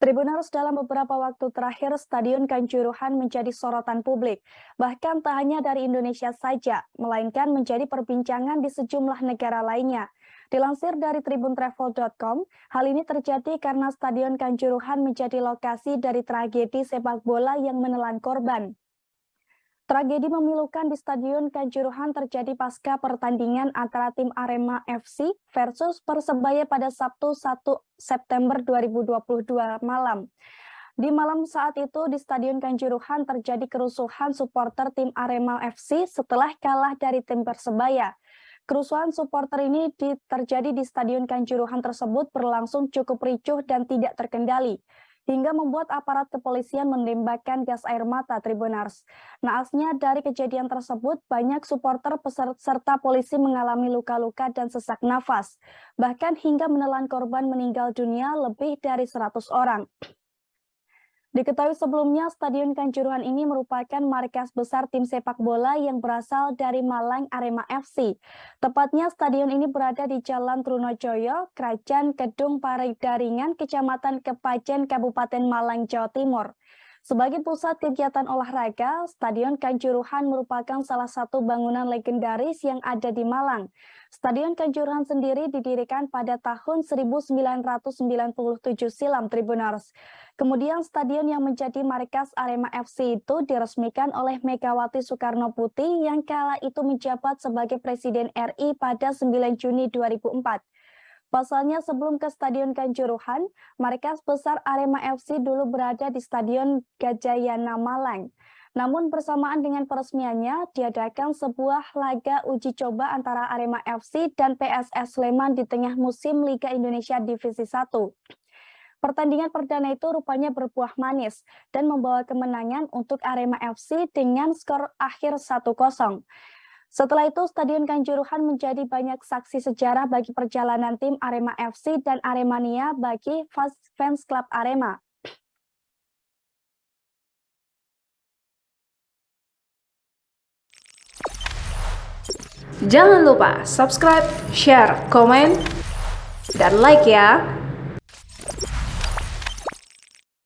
Tribuners, dalam beberapa waktu terakhir, Stadion Kanjuruhan menjadi sorotan publik. Bahkan tak hanya dari Indonesia saja, melainkan menjadi perbincangan di sejumlah negara lainnya. Dilansir dari tribuntravel.com, hal ini terjadi karena Stadion Kanjuruhan menjadi lokasi dari tragedi sepak bola yang menelan korban. Tragedi memilukan di Stadion Kanjuruhan terjadi pasca pertandingan antara tim Arema FC versus Persebaya pada Sabtu 1 September 2022 malam. Di malam saat itu di Stadion Kanjuruhan terjadi kerusuhan supporter tim Arema FC setelah kalah dari tim Persebaya. Kerusuhan supporter ini terjadi di Stadion Kanjuruhan tersebut berlangsung cukup ricuh dan tidak terkendali, hingga membuat aparat kepolisian menembakkan gas air mata. Tribuners. Naasnya dari kejadian tersebut, banyak supporter serta polisi mengalami luka-luka dan sesak nafas. Bahkan hingga menelan korban meninggal dunia lebih dari 100 orang. Diketahui sebelumnya, Stadion Kanjuruhan ini merupakan markas besar tim sepak bola yang berasal dari Malang Arema FC. Tepatnya stadion ini berada di Jalan Trunojoyo, Krajan Kedung Paridaringan, Kecamatan Kepajen, Kabupaten Malang, Jawa Timur. Sebagai pusat kegiatan olahraga, Stadion Kanjuruhan merupakan salah satu bangunan legendaris yang ada di Malang. Stadion Kanjuruhan sendiri didirikan pada tahun 1997 silam, Tribuners. Kemudian stadion yang menjadi markas Arema FC itu diresmikan oleh Megawati Soekarno Putri yang kala itu menjabat sebagai Presiden RI pada 9 Juni 2004. Pasalnya sebelum ke Stadion Kanjuruhan, markas besar Arema FC dulu berada di Stadion Gajayana Malang. Namun bersamaan dengan peresmiannya, diadakan sebuah laga uji coba antara Arema FC dan PSS Sleman di tengah musim Liga Indonesia Divisi 1. Pertandingan perdana itu rupanya berbuah manis dan membawa kemenangan untuk Arema FC dengan skor akhir 1-0. Setelah itu, Stadion Kanjuruhan menjadi banyak saksi sejarah bagi perjalanan tim Arema FC dan Aremania bagi fans klub Arema. Jangan lupa subscribe, share, komen, dan like ya!